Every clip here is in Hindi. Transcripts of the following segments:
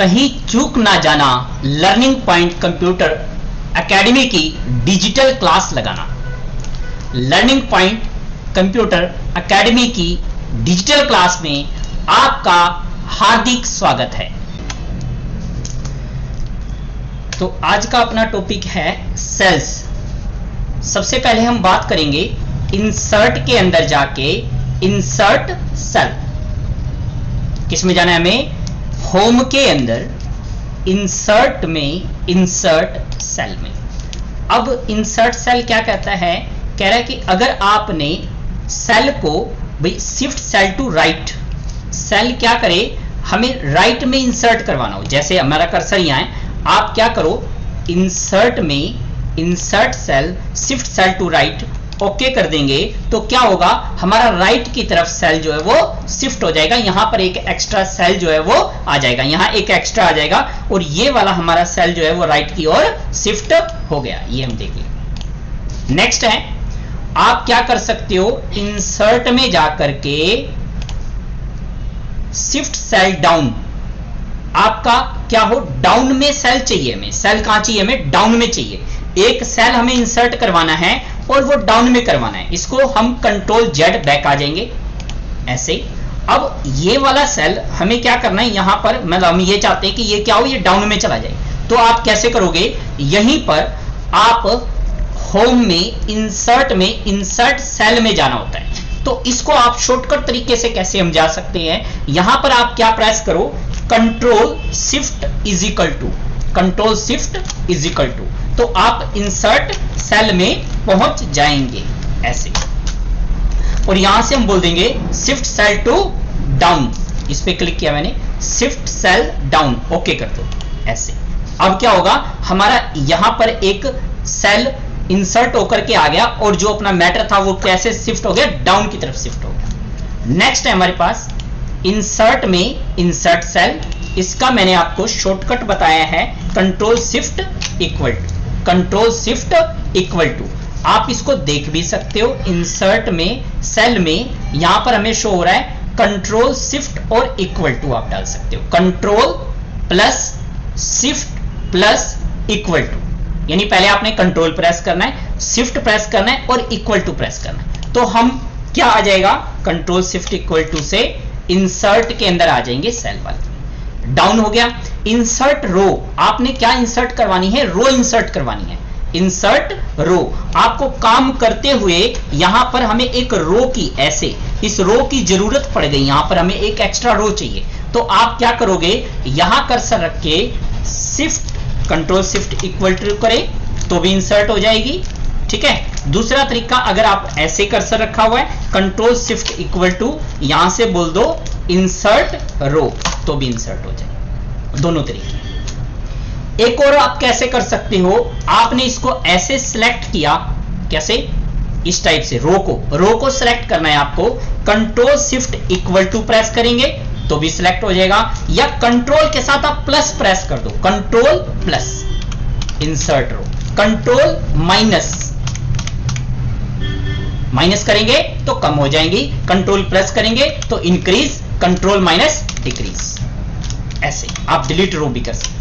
कहीं चूक ना जाना, लर्निंग पॉइंट कंप्यूटर एकेडमी की डिजिटल क्लास लगाना। लर्निंग पॉइंट कंप्यूटर एकेडमी की डिजिटल क्लास में आपका हार्दिक स्वागत है। तो आज का अपना टॉपिक है सेल्स। सबसे पहले हम बात करेंगे इंसर्ट के अंदर जाके इंसर्ट सेल। किसमें जाना है हमें? होम के अंदर इंसर्ट में इंसर्ट सेल में। अब इंसर्ट सेल क्या कहता है? कह रहा है कि अगर आपने सेल को भाई shift cell to right, cell क्या करे हमें राइट में इंसर्ट करवाना हो, जैसे हमारा कर्सर यहां है, आप क्या करो इंसर्ट में insert cell shift cell to right okay कर देंगे तो क्या होगा, हमारा राइट की तरफ सेल जो है वो शिफ्ट हो जाएगा। यहां पर एक एक्स्ट्रा सेल जो है वो आ जाएगा, यहां एक एक्स्ट्रा आ जाएगा और ये वाला हमारा सेल जो है वो राइट की ओर शिफ्ट हो गया। ये हम देखिए। नेक्स्ट है, आप क्या कर सकते हो, इंसर्ट में जाकर के शिफ्ट सेल डाउन, आपका क्या हो डाउन में सेल चाहिए हमें। सेल कहां चाहिए हमें? डाउन में चाहिए। एक सेल हमें इंसर्ट करवाना है और वो डाउन में करवाना है। इसको हम कंट्रोल जेड बैक आ जाएंगे ऐसे। अब ये वाला सेल हमें क्या करना है, यहां पर मतलब हम ये चाहते हैं कि ये क्या हो, ये डाउन में चला जाए। तो आप कैसे करोगे, यहीं पर आप होम में इंसर्ट सेल में जाना होता है। तो इसको आप शॉर्टकट तरीके से कैसे हम जा सकते हैं, यहां पर आप क्या प्रेस करो, control shift is equal to, control shift is equal to, तो आप इंसर्ट सेल में पहुंच जाएंगे ऐसे। और यहां से हम बोल देंगे शिफ्ट सेल टू डाउन, इस पे क्लिक किया मैंने, शिफ्ट सेल डाउन ओके कर दो ऐसे। अब क्या होगा, हमारा यहां पर एक सेल इंसर्ट होकर के आ गया और जो अपना मैटर था वो कैसे शिफ्ट हो गया, डाउन की तरफ शिफ्ट हो गया। नेक्स्ट है हमारे पास इंसर्ट में इंसर्ट सेल, इसका मैंने आपको शॉर्टकट बताया है control shift equal to, control shift equal to. आप इसको देख भी सकते हो, इंसर्ट में सेल में यहां पर हमें शो हो रहा है कंट्रोल शिफ्ट और इक्वल टू आप डाल सकते हो, control plus shift plus equal to. यानी पहले आपने कंट्रोल प्रेस करना है, शिफ्ट प्रेस करना है और इक्वल टू प्रेस करना है। तो हम क्या आ जाएगा, कंट्रोल शिफ्ट इक्वल टू से इंसर्ट के अंदर आ जाएंगे सेल वाले। डाउन हो गया। इंसर्ट रो, आपने क्या इंसर्ट करवानी है, रो इंसर्ट करवानी है, इंसर्ट रो। आपको काम करते हुए यहां पर हमें एक रो की ऐसे इस रो की जरूरत पड़ गई, यहां पर हमें एक एक्स्ट्रा रो चाहिए। तो आप क्या करोगे, यहां कर्सर रख के shift control shift equal to करें तो भी इंसर्ट हो जाएगी। ठीक है। दूसरा तरीका, अगर आप ऐसे कर्सर रखा हुआ है कंट्रोल शिफ्ट इक्वल टू यहां से बोल दो इंसर्ट रो तो भी इंसर्ट हो जाए। दोनों तरीके। एक और आप कैसे कर सकते हो, आपने इसको ऐसे सिलेक्ट किया, कैसे, इस टाइप से रो को सिलेक्ट करना है आपको, control shift equal to press करेंगे तो भी सिलेक्ट हो जाएगा, या कंट्रोल के साथ आप प्लस प्रेस कर दो, control plus insert row, control minus करेंगे तो कम हो जाएंगी, कंट्रोल प्लस करेंगे तो इंक्रीज, कंट्रोल माइनस डिक्रीज। ऐसे आप डिलीट रो भी कर सकते।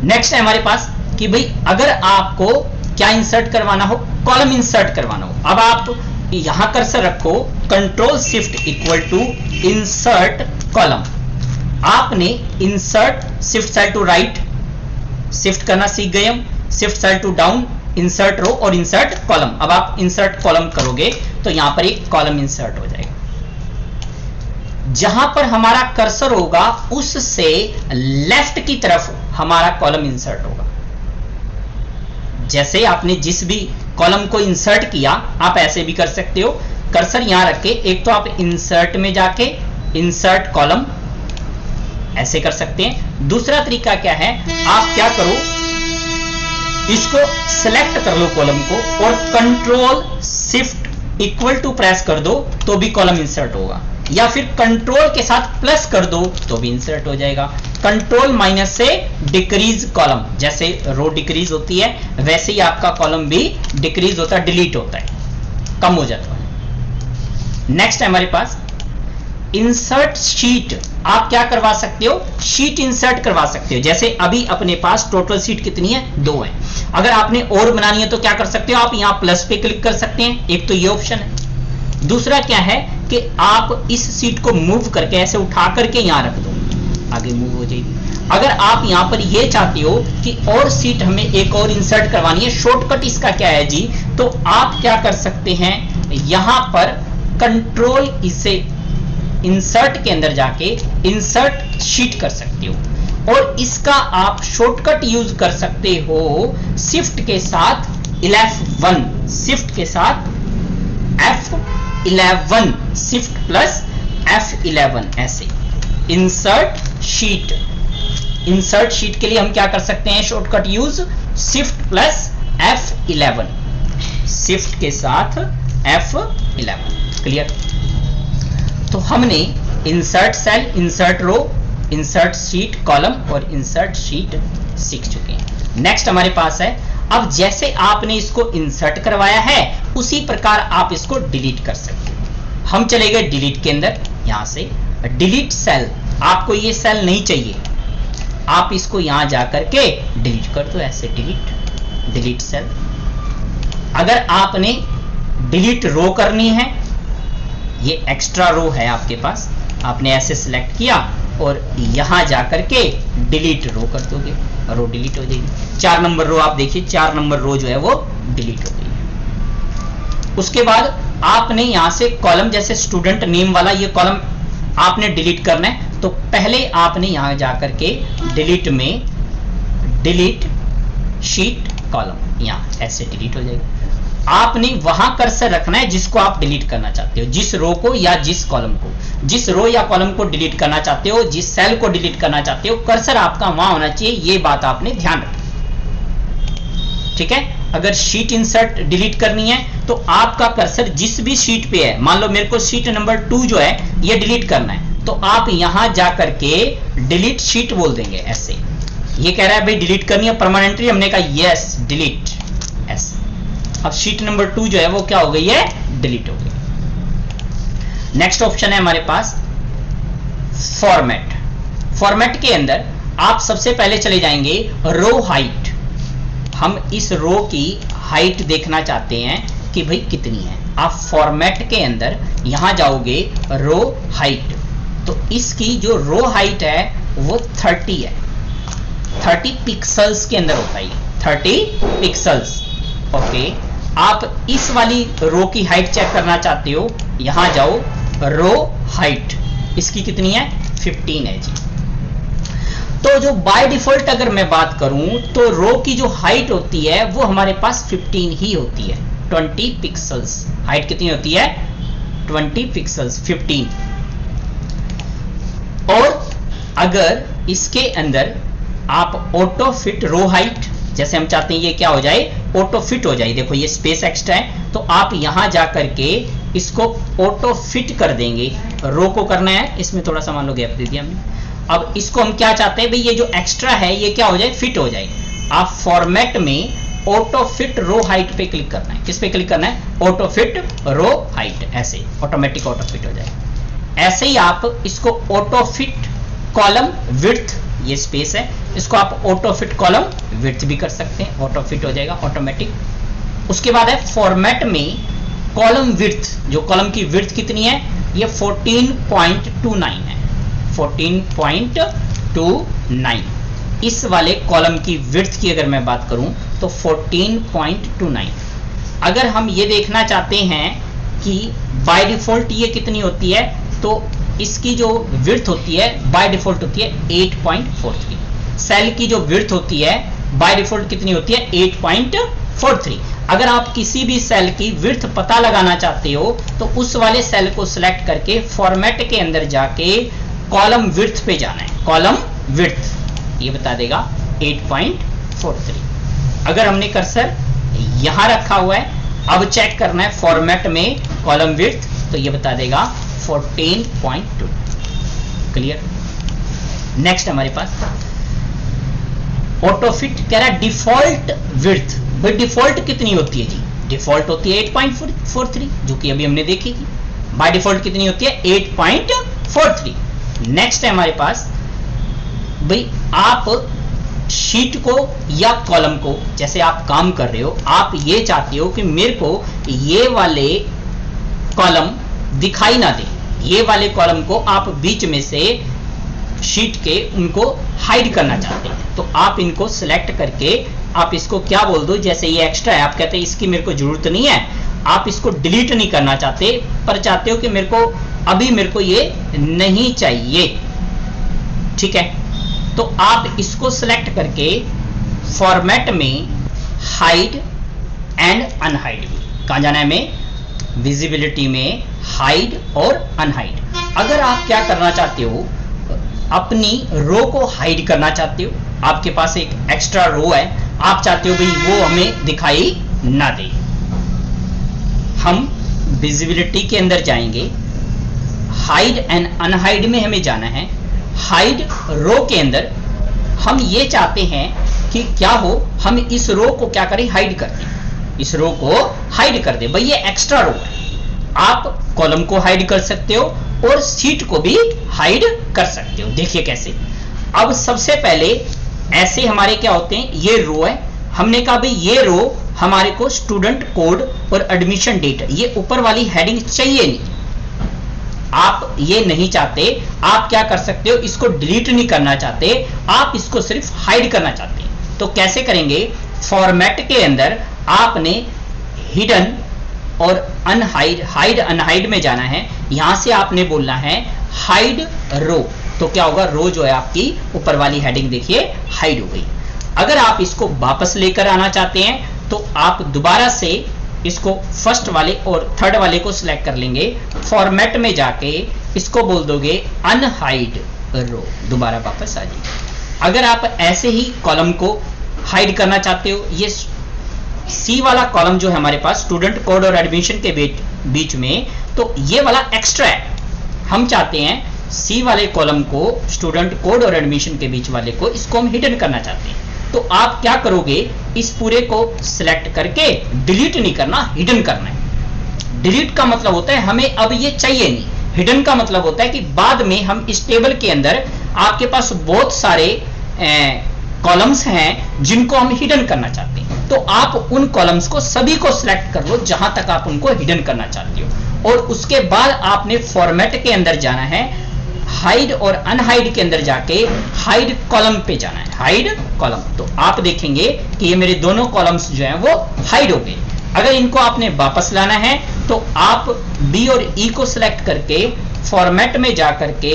नेक्स्ट है हमारे पास कि भाई अगर आपको क्या इंसर्ट करवाना हो, कॉलम इंसर्ट करवाना हो। अब आप यहां कर्सर रखो control shift equal to insert column. आपने insert shift cell to right shift करना सीख गए हम, shift cell to down insert row और इंसर्ट कॉलम। अब आप इंसर्ट कॉलम करोगे तो यहां पर एक कॉलम इंसर्ट हो जाएगा। जहां पर हमारा कर्सर होगा उससे लेफ्ट की तरफ हमारा कॉलम इंसर्ट होगा। जैसे आपने जिस भी कॉलम को इंसर्ट किया आप ऐसे भी कर सकते हो, कर्सर यहां रख के। एक तो आप इंसर्ट में जाके इंसर्ट कॉलम ऐसे कर सकते हैं। दूसरा तरीका क्या है, आप क्या करो, इसको सिलेक्ट कर लो कॉलम को और control shift equal to press कर दो तो भी कॉलम इंसर्ट होगा, या फिर कंट्रोल के साथ प्लस कर दो तो भी इंसर्ट हो जाएगा। कंट्रोल माइनस से डिक्रीज कॉलम, जैसे रो डिक्रीज होती है वैसे ही आपका कॉलम भी डिक्रीज होता है, डिलीट होता है, कम हो जाता है। नेक्स्ट है हमारे पास इंसर्ट शीट आप क्या करवा सकते हो, शीट इंसर्ट करवा सकते हो। जैसे अभी अपने पास टोटल शीट कितनी है, 2 है। अगर आपने और बनानी है तो क्या कर सकते हो, आप यहां प्लस पे क्लिक कर सकते हैं, एक तो ये ऑप्शन है। दूसरा क्या है कि आप इस शीट को मूव करके ऐसे उठा करके यहां रख दो, आगे मूव हो जाएगी। अगर आप यहां पर ये चाहते हो कि और शीट हमें एक और इंसर्ट करवानी है, शॉर्टकट इसका क्या है जी, तो आप क्या कर सकते हैं, यहां पर कंट्रोल इसे इंसर्ट के अंदर जाके इंसर्ट शीट कर सकते हो। और इसका आप शॉर्टकट यूज कर सकते हो शिफ्ट के साथ F11, शिफ्ट के साथ F11, शिफ्ट प्लस F11 ऐसे इंसर्ट शीट। इंसर्ट शीट के लिए हम क्या कर सकते हैं, shortcut use shift plus F11, shift के साथ F11। क्लियर। तो हमने insert cell, insert row, insert sheet column और इंसर्ट शीट सीख चुके हैं। नेक्स्ट हमारे पास है, अब जैसे आपने इसको इंसर्ट करवाया है उसी प्रकार आप इसको डिलीट कर सकते हो। हम चले गए डिलीट के अंदर, यहां से डिलीट सेल, आपको ये सेल नहीं चाहिए, आप इसको यहां जाकर के डिलीट कर दो, ऐसे डिलीट सेल। अगर आपने डिलीट रो करनी है, ये एक्स्ट्रा रो है आपके पास, आपने ऐसे सिलेक्ट किया और यहां जाकर के डिलीट रो कर दोगे, रो डिलीट हो जाएगी। 4 नंबर रो आप देखिए, 4 नंबर रो जो है वो डिलीट हो गई। उसके बाद आपने यहां से कॉलम, जैसे स्टूडेंट नेम वाला ये कॉलम आपने डिलीट करना है, तो पहले आपने यहां जाकर के डिलीट में डिलीट शीट कॉलम, यहां ऐसे डिलीट हो जाएगा। आपने वहां कर्सर रखना है जिसको आप डिलीट करना चाहते हो, जिस रो को या जिस कॉलम को, जिस रो या कॉलम को डिलीट करना चाहते हो, जिस सेल को डिलीट करना चाहते हो, कर्सर आपका वहां होना चाहिए, ये बात आपने ध्यान रखनी। ठीक है। अगर शीट इंसर्ट डिलीट करनी है तो आपका कर्सर जिस भी शीट पे है, मान लो मेरे को शीट नंबर 2 जो है ये डिलीट करना है, तो आप यहां जाकर के डिलीट शीट बोल देंगे ऐसे। ये कह रहा है भाई डिलीट करनी है परमानेंटली, हमने कहा यस डिलीट ऐसे। अब शीट नंबर 2 जो है वो क्या हो गई है, डिलीट हो गई। नेक्स्ट ऑप्शन है हमारे पास फॉर्मेट। फॉर्मेट के अंदर आप सबसे पहले चले जाएंगे रो हाइट। हम इस रो की हाइट देखना चाहते हैं कि भाई कितनी है। आप फॉर्मेट के अंदर यहां जाओगे रो हाइट, तो इसकी जो रो हाइट है वो 30 है, 30 पिक्सल्स के अंदर होता है, 30 पिक्सल्स। ओके। आप इस वाली रो की हाइट चेक करना चाहते हो, यहां जाओ रो हाइट, इसकी कितनी है, 15 है जी। तो जो बाय डिफॉल्ट अगर मैं बात करूं तो रो की जो हाइट होती है वो हमारे पास 15 ही होती है, 20 पिक्सल्स। हाइट कितनी होती है, 20 पिक्सल्स, 15। और अगर इसके अंदर आप ऑटो फिट रो हाइट, जैसे हम चाहते हैं ये क्या हो जाए, ऑटो फिट हो जाए, देखो ये स्पेस एक्स्ट्रा है, तो आप यहां जाकर के इसको ऑटो फिट कर देंगे। रो को करना है, इसमें थोड़ा सा मान लो गैप दे दिया हमने। अब इसको हम क्या चाहते हैं भाई, ये जो एक्स्ट्रा है ये क्या हो जाए, फिट हो जाए। आप फॉर्मेट में ऑटो फिट रो हाइट पे क्लिक करना है। किस पे क्लिक करना है, ऑटो फिट रो हाइट, ऐसे ऑटोमेटिक ऑटो फिट हो जाए। ऐसे ही आप इसको ऑटो फिट कॉलम विड्थ, ये स्पेस है, इसको आप ऑटो फिट कॉलम विड्थ भी कर सकते हैं, ऑटो फिट हो जाएगा ऑटोमेटिक। उसके बाद है फॉर्मेट में कॉलम विड्थ, जो कॉलम की विड्थ कितनी है, ये 14.29 है, 14.29। इस वाले कॉलम की विड्थ की अगर मैं बात करूं तो 14.29। अगर हम ये देखना चाहते हैं कि बाय डिफॉल्ट ये कितनी होती है, तो इसकी जो विड्थ होती है बाय डिफॉल्ट होती है 8.43। सेल की जो विड्थ होती है बाय डिफॉल्ट कितनी होती है, 8.43। अगर आप किसी भी सेल की विड्थ पता लगाना चाहते हो तो उस वाले सेल को सिलेक्ट करके फॉर्मेट के अंदर जाके कॉलम विड्थ पे जाना है, कॉलम विड्थ ये बता देगा 8.43। अगर हमने कर्सर यहां रखा हुआ है, अब चेक करना है फॉर्मेट में कॉलम विड्थ, तो ये बता देगा 14.2। क्लियर। नेक्स्ट हमारे पास ऑटो फिट कह रहा है डिफॉल्ट विड्थ। भाई डिफॉल्ट कितनी होती है जी, डिफॉल्ट होती है 8.43, जो कि अभी हमने देखी थी। बाय डिफॉल्ट कितनी होती है, 4-3। नेक्स्ट है हमारे पास भाई, आप शीट को या कॉलम को, जैसे आप काम कर रहे हो, आप ये चाहते हो कि मेरे को ये वाले कॉलम दिखाई ना दे, ये वाले कॉलम को आप बीच में से शीट के उनको हाइड करना चाहते हैं, तो आप इनको सिलेक्ट करके आप इसको क्या बोल दो, जैसे ये एक्स्ट्रा है, आप कहते हैं इसकी मेरे को जरूरत नहीं है, आप इसको डिलीट नहीं करना चाहते, पर चाहते हो कि मेरे को अभी मेरे को ये नहीं चाहिए, ठीक है, तो आप इसको सिलेक्ट करके फॉर्मेट में हाइड एंड अनहाइड, कहां जाना है हमें, विजिबिलिटी में हाइड और अनहाइड। अगर आप क्या करना चाहते हो, अपनी रो को हाइड करना चाहते हो, आपके पास एक एक्स्ट्रा रो है, आप चाहते हो भाई वो हमें दिखाई ना दे, हम विजिबिलिटी के अंदर जाएंगे, हाइड एंड अनहाइड में हमें जाना है। हाइड रो के अंदर हम ये चाहते हैं कि क्या हो, हम इस रो को क्या करें, हाइड कर दें, इस रो को हाइड कर दें, भाई ये एक्स्ट्रा रो है। आप कॉलम को हाइड कर सकते हो और शीट को भी हाइड कर सकते हो। देखिए कैसे। अब सबसे पहले ऐसे हमारे क्या होते हैं, ये रो है, हमने कहा भाई ये रो हमारे को स्टूडेंट कोड और एडमिशन डेट, ये ऊपर वाली हेडिंग चाहिए नहीं, आप ये नहीं चाहते, आप क्या कर सकते हो, इसको डिलीट नहीं करना चाहते, आप इसको सिर्फ हाइड करना चाहते हैं। तो कैसे करेंगे, फॉर्मेट के अंदर आपने हिडन और अनहाइड, हाइड अनहाइड में जाना है, यहां से आपने बोलना है हाइड रो, तो क्या होगा, रो जो है आपकी ऊपर वाली हेडिंग देखिए हाइड हो गई। अगर आप इसको वापस लेकर आना चाहते हैं तो आप दोबारा से इसको फर्स्ट वाले और थर्ड वाले को सिलेक्ट कर लेंगे, फॉर्मेट में जाके इसको बोल दोगे अनहाइड रो, दोबारा वापस आ जाएगी। अगर आप ऐसे ही कॉलम को हाइड करना चाहते हो, ये सी वाला कॉलम जो है हमारे पास स्टूडेंट कोड और एडमिशन के बीच में, तो ये वाला एक्स्ट्रा है, हम चाहते हैं सी वाले कॉलम को, स्टूडेंट कोड और एडमिशन के बीच वाले को, इसको हम हिडन करना चाहते हैं। तो आप क्या करोगे, इस पूरे को सिलेक्ट करके डिलीट नहीं करना, हिडन करना है। डिलीट का मतलब होता है हमें अब ये चाहिए नहीं, हिडन का मतलब होता है कि बाद में हम इस टेबल के अंदर आपके पास बहुत सारे कॉलम्स हैं जिनको हम हिडन करना चाहते हैं, तो आप उन कॉलम्स को सभी को सिलेक्ट कर लो जहां तक आप उनको हिडन करना चाहते हो, और उसके बाद आपने फॉर्मेट के अंदर जाना है, हाइड और अनहाइड के अंदर जाके हाइड कॉलम पे जाना है, हाइड कॉलम। तो आप देखेंगे कि ये मेरे दोनों कॉलम्स जो हैं वो हाइड हो गए। अगर इनको आपने वापस लाना है तो आप बी और ई को सिलेक्ट करके फॉर्मेट में जा करके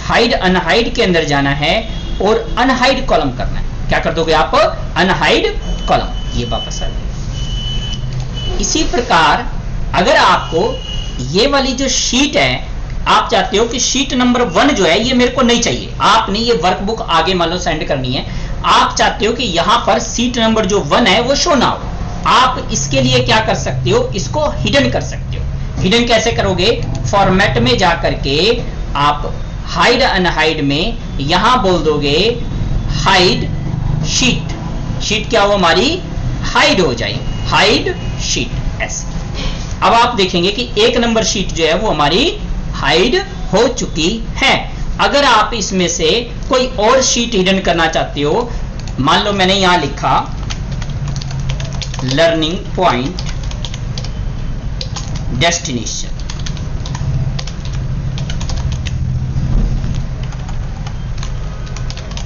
हाइड अनहाइड के अंदर जाना है और अनहाइड कॉलम करना है। क्या कर दोगे आप, अनहाइड कॉलम, ये वापस आ गए। इसी प्रकार अगर आपको ये वाली जो शीट है, आप चाहते हो कि शीट नंबर 1 जो है ये मेरे को नहीं चाहिए, आपने ये वर्कबुक आगे मान लो सेंड करनी है, आप चाहते हो कि यहां पर शीट नंबर जो 1 है वो शो ना हो, आप इसके लिए क्या कर सकते हो, इसको हिडन कर सकते हो। हिडन कैसे करोगे, फॉर्मेट में जाकर के आप हाइड अनहाइड में यहां बोल दोगे हाइड शीट, शीट क्या हो हमारी हाइड हो जाएगी, हाइड शीट ऐसे। अब आप देखेंगे कि 1 नंबर शीट जो है वो हमारी हाइड हो चुकी है। अगर आप इसमें से कोई और शीट हिडन करना चाहते हो, मान लो मैंने यहां लिखा learning point destination,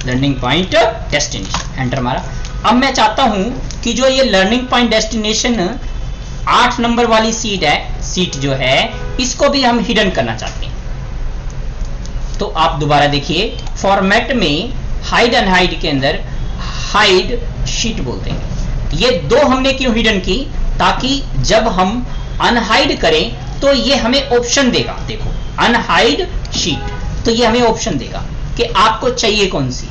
learning point destination, enter मारा। अब मैं चाहता हूं कि जो ये लर्निंग पॉइंट डेस्टिनेशन 8 नंबर वाली सीट जो है इसको भी हम हिडन करना चाहते हैं। तो आप दोबारा देखिए, फॉर्मेट में हाइड अनहाइड के अंदर हाइड शीट बोलते हैं। ये 2 हमने क्यों हिडन की, ताकि जब हम अनहाइड करें तो ये हमें ऑप्शन देगा, देखो अनहाइड शीट, तो ये हमें ऑप्शन देगा कि आपको चाहिए कौन सी,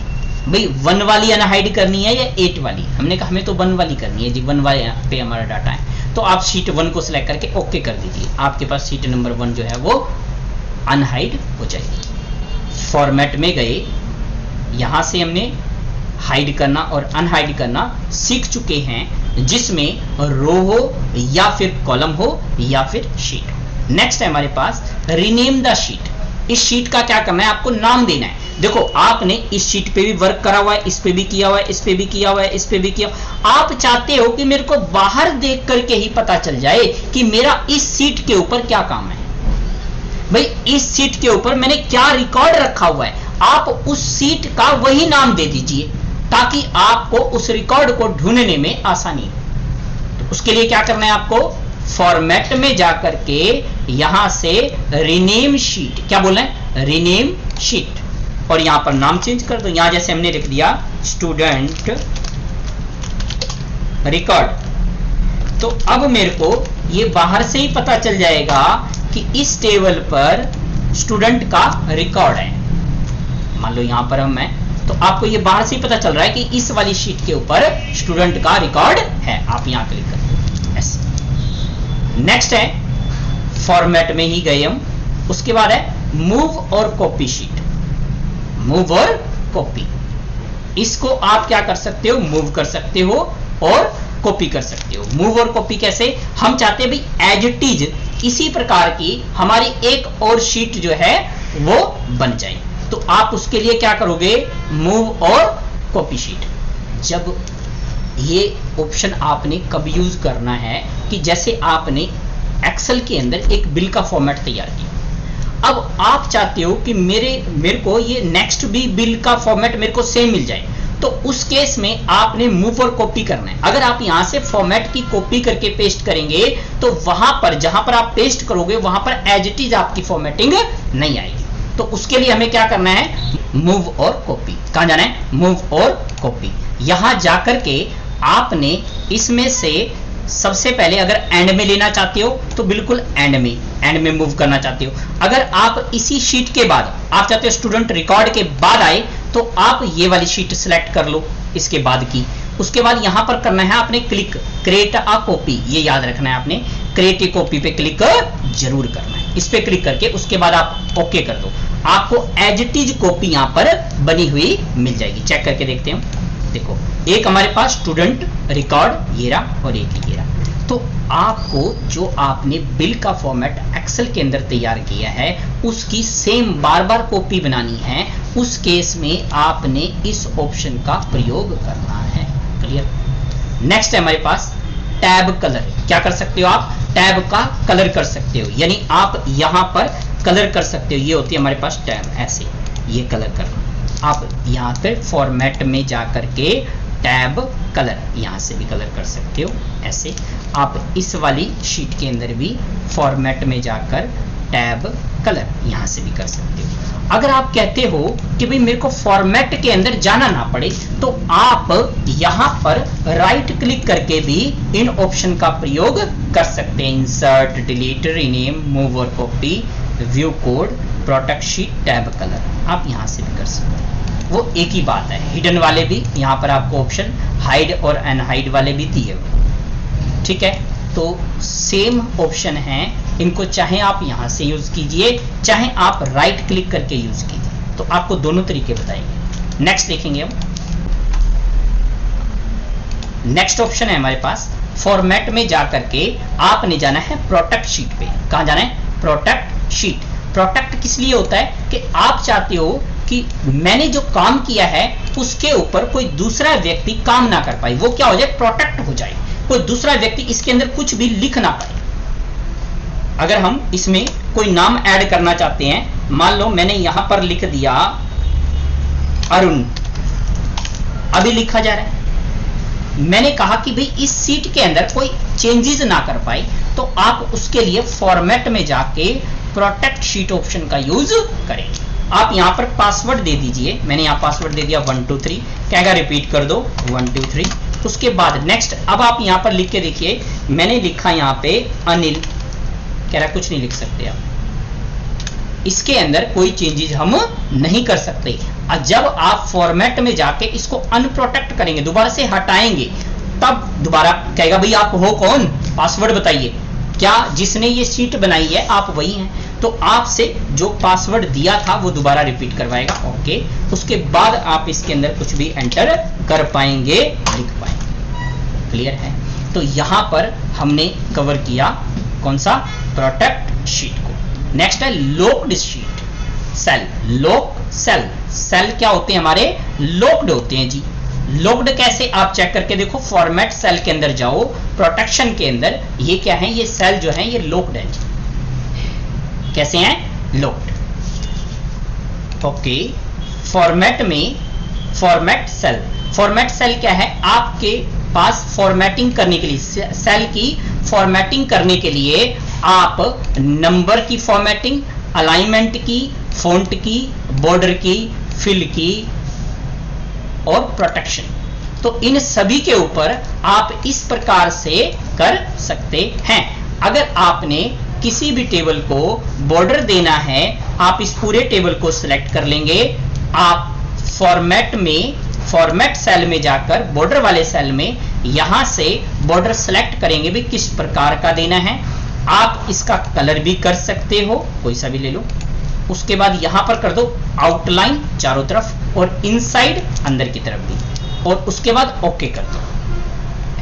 भाई 1 वाली अनहाइड करनी है या 8 वाली। हमने कहा हमें तो 1 वाली करनी है जी, 1 वाले पे हमारा डाटा है, तो आप शीट 1 को सिलेक्ट करके ओके कर दीजिए, आपके पास शीट नंबर 1 जो है वो अनहाइड हो जाएगी। फॉर्मेट में गए, यहां से हमने हाइड करना और अनहाइड करना सीख चुके हैं, जिसमें रो हो या फिर कॉलम हो या फिर शीट। नेक्स्ट है हमारे पास रीनेम द शीट। इस शीट का क्या करना है, आपको नाम देना है। देखो आपने इस शीट पे भी वर्क करा हुआ है, इस पे भी किया हुआ है, इस पे भी किया हुआ है, इस पे भी किया। आप चाहते हो कि मेरे को बाहर देख करके ही पता चल जाए कि मेरा इस सीट के ऊपर क्या काम है, भाई इस सीट के ऊपर मैंने क्या रिकॉर्ड रखा हुआ है। आप उस सीट का वही नाम दे दीजिए ताकि आपको उस रिकॉर्ड को ढूंढने में आसानी हो। तो उसके लिए क्या करना है, आपको फॉर्मेट में जाकर के यहां से रीनेम शीट, क्या बोलना है, रीनेम शीट, और यहां पर नाम चेंज कर दो। यहां जैसे हमने लिख दिया स्टूडेंट रिकॉर्ड, तो अब मेरे को ये बाहर से ही पता चल जाएगा कि इस टेबल पर स्टूडेंट का रिकॉर्ड है। मान लो यहां पर हम हैं, तो आपको ये बाहर से ही पता चल रहा है कि इस वाली शीट के ऊपर स्टूडेंट का रिकॉर्ड है। आप यहां क्लिक कर ऐसे। नेक्स्ट है फॉर्मेट में ही गए हम, उसके बाद है मूव और कॉपी शीट। मूव और कॉपी, इसको आप क्या कर सकते हो, मूव कर सकते हो और कॉपी कर सकते हो। मूव और कॉपी कैसे, हम चाहते हैं भाई एज इट इज इसी प्रकार की हमारी एक और शीट जो है वो बन जाए। तो आप उसके लिए क्या करोगे, मूव और कॉपी शीट। जब ये ऑप्शन आपने कब यूज करना है कि जैसे आपने एक्सेल के अंदर एक बिल का फॉर्मेट तैयार किया, अब आप चाहते हो कि मेरे को ये नेक्स्ट भी बिल का फॉर्मेट मेरे को सेम मिल जाए, तो उस केस में आपने मूव और कॉपी करना है। अगर आप यहां से फॉर्मेट की कॉपी करके पेस्ट करेंगे तो वहां पर जहां पर आप पेस्ट करोगे वहां पर एज इट इज आपकी फॉर्मेटिंग नहीं आएगी। तो उसके लिए हमें क्या करना है, मूव और कॉपी। कहां जाना है, मूव और कॉपी। यहां जाकर के आपने इसमें से सबसे पहले अगर एंड में लेना चाहते हो तो बिल्कुल एंड में मूव करना चाहते हो। अगर आप इसी शीट के बाद आप चाहते हो स्टूडेंट रिकॉर्ड के बाद आए तो आप ये वाली शीट सिलेक्ट कर लो इसके बाद की। उसके बाद यहां पर करना है आपने क्लिक क्रिएट अ कॉपी, ये याद रखना है आपने, क्रिएट अ कॉपी पे क्लिक जरूर करना है। इस पे क्लिक करके उसके बाद आप ओके कर दो, आपको एज इट इज कॉपी यहां पर बनी हुई मिल जाएगी। चेक करके देखते हैं, देखो एक हमारे पास स्टूडेंट रिकॉर्ड ये रहा और एक ये रहा। तो आपको जो आपने बिल का फॉर्मेट एक्सेल के अंदर तैयार किया है उसकी सेम बार बार कॉपी बनानी है, उस केस में आपने इस ऑप्शन का प्रयोग करना है। क्लियर। नेक्स्ट है हमारे पास टैब कलर। क्या कर सकते हो आप, टैब का कलर कर सकते हो, यानी आप यहां पर कलर कर सकते हो। ये होती है हमारे पास टैब, ऐसे ये कलर करना। आप यहां पर फॉर्मेट में जाकर के टैब कलर यहां से भी कलर कर सकते हो ऐसे। आप इस वाली शीट के अंदर भी फॉर्मेट में जाकर टैब कलर यहां से भी कर सकते हो। अगर आप कहते हो कि भाई मेरे को फॉर्मेट के अंदर जाना ना पड़े तो आप यहां पर राइट क्लिक करके भी इन ऑप्शन का प्रयोग कर सकते हैं। इंसर्ट, डिलीट, रीनेम, मूव और copy, view code, protect sheet, tab colour, आप यहां से भी कर सकते हैं। वो एक ही बात है। हिडन वाले भी यहाँ पर आपको ऑप्शन हाइड और अनहाइड वाले भी दिए हुए, ठीक है। तो सेम ऑप्शन है, इनको चाहे आप यहाँ से यूज कीजिए चाहे आप राइट क्लिक करके यूज कीजिए, तो आपको दोनों तरीके बताएंगे। नेक्स्ट देखेंगे हम। नेक्स्ट ऑप्शन है हमारे पास फॉर्मेट में जाकर के आपने जाना है प्रोटेक्ट शीट पे। कहां जाना है, प्रोटेक्ट शीट। प्रोटेक्ट किस लिए होता है कि आप चाहते हो कि मैंने जो काम किया है उसके ऊपर कोई दूसरा व्यक्ति काम ना कर पाए, वो क्या हो जाए, प्रोटेक्ट हो जाए, कोई दूसरा व्यक्ति इसके अंदर कुछ भी लिख ना पाए। अगर हम इसमें कोई नाम ऐड करना चाहते हैं, मान लो मैंने यहां पर लिख दिया अरुण, अभी लिखा जा रहा है। मैंने कहा कि भाई इस सीट के अंदर कोई चेंजेस ना कर पाए, तो आप उसके लिए फॉर्मेट में जाके प्रोटेक्ट शीट ऑप्शन का यूज करें। आप यहां पर पासवर्ड दे दीजिए, मैंने यहां पासवर्ड दे दिया 123, कहेगा रिपीट कर दो 123। उसके बाद नेक्स्ट, अब आप यहां पर लिख के देखिए, मैंने लिखा यहां पे अनिल, कह रहा कुछ नहीं लिख सकते आप, इसके अंदर कोई चेंजेस हम नहीं कर सकते। और जब आप फॉर्मेट में जाके इसको अनप्रोटेक्ट करेंगे, दोबारा से हटाएंगे, तब दोबारा कहेगा भाई आप हो कौन, पासवर्ड बताइए, क्या जिसने ये शीट बनाई है आप वही हैं, तो आपसे जो पासवर्ड दिया था वो दोबारा रिपीट करवाएगा। ओके, उसके बाद आप इसके अंदर कुछ भी एंटर कर पाएंगे, लिख पाएंगे। क्लियर है। तो यहां पर हमने कवर किया कौन सा, प्रोटेक्ट शीट को। नेक्स्ट है locked sheet. Cell, lock cell, cell क्या होते हैं हमारे, लॉक्ड होते हैं जी। लॉक्ड कैसे, आप चेक करके देखो, फॉर्मेट सेल के अंदर जाओ, प्रोटेक्शन के अंदर, ये क्या है, ये सेल जो है ये लॉक्ड है जी। कैसे हैं, लॉक्ड। ओके, फॉर्मेट में फॉर्मेट सेल, फॉर्मेट सेल क्या है, आपके पास फॉर्मेटिंग करने के लिए, सेल की फॉर्मेटिंग करने के लिए आप नंबर की फॉर्मेटिंग, अलाइनमेंट की, फॉन्ट की, बॉर्डर की, फिल की और प्रोटेक्शन, तो इन सभी के ऊपर आप इस प्रकार से कर सकते हैं। अगर आपने किसी भी टेबल को बॉर्डर देना है, आप इस पूरे टेबल को सिलेक्ट कर लेंगे, आप फॉर्मेट में, फॉर्मेट सेल में जाकर बॉर्डर वाले सेल में यहां से बॉर्डर सेलेक्ट करेंगे भी किस प्रकार का देना है। आप इसका कलर भी कर सकते हो, कोई सा भी ले लो। उसके बाद यहां पर कर दो आउटलाइन चारों तरफ और इनसाइड अंदर की तरफ भी, और उसके बाद ओके कर दो,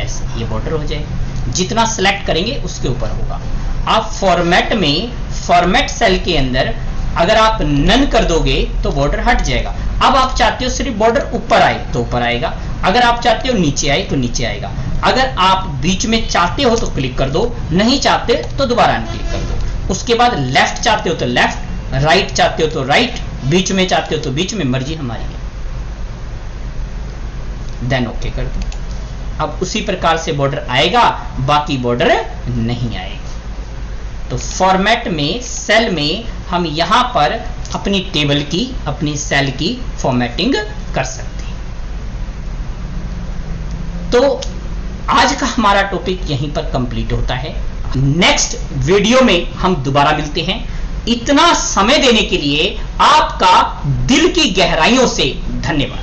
ऐसे ये बॉर्डर हो जाएगा। जितना सेलेक्ट करेंगे उसके ऊपर होगा। आप फॉर्मेट में, फॉर्मेट सेल के अंदर अगर आप नन कर दोगे तो बॉर्डर हट जाएगा। अब आप चाहते हो सिर्फ बॉर्डर ऊपर आए तो ऊपर आएगा, अगर आप चाहते हो नीचे आए तो नीचे आएगा, अगर आप बीच में चाहते हो तो क्लिक कर दो, नहीं चाहते तो दोबारा अनक्लिक कर दो। उसके बाद लेफ्ट चाहते हो तो लेफ्ट, राइट चाहते हो तो राइट, बीच में चाहते हो तो बीच में, मर्जी हमारी है। देन ओके कर दो। अब उसी प्रकार से बॉर्डर आएगा, बाकी बॉर्डर नहीं आएगा। तो फॉर्मेट में, सेल में हम यहां पर अपनी टेबल की, अपनी सेल की फॉर्मेटिंग कर सकते हैं। तो आज का हमारा टॉपिक यहीं पर कंप्लीट होता है। नेक्स्ट वीडियो में हम दोबारा मिलते हैं। इतना समय देने के लिए आपका दिल की गहराइयों से धन्यवाद।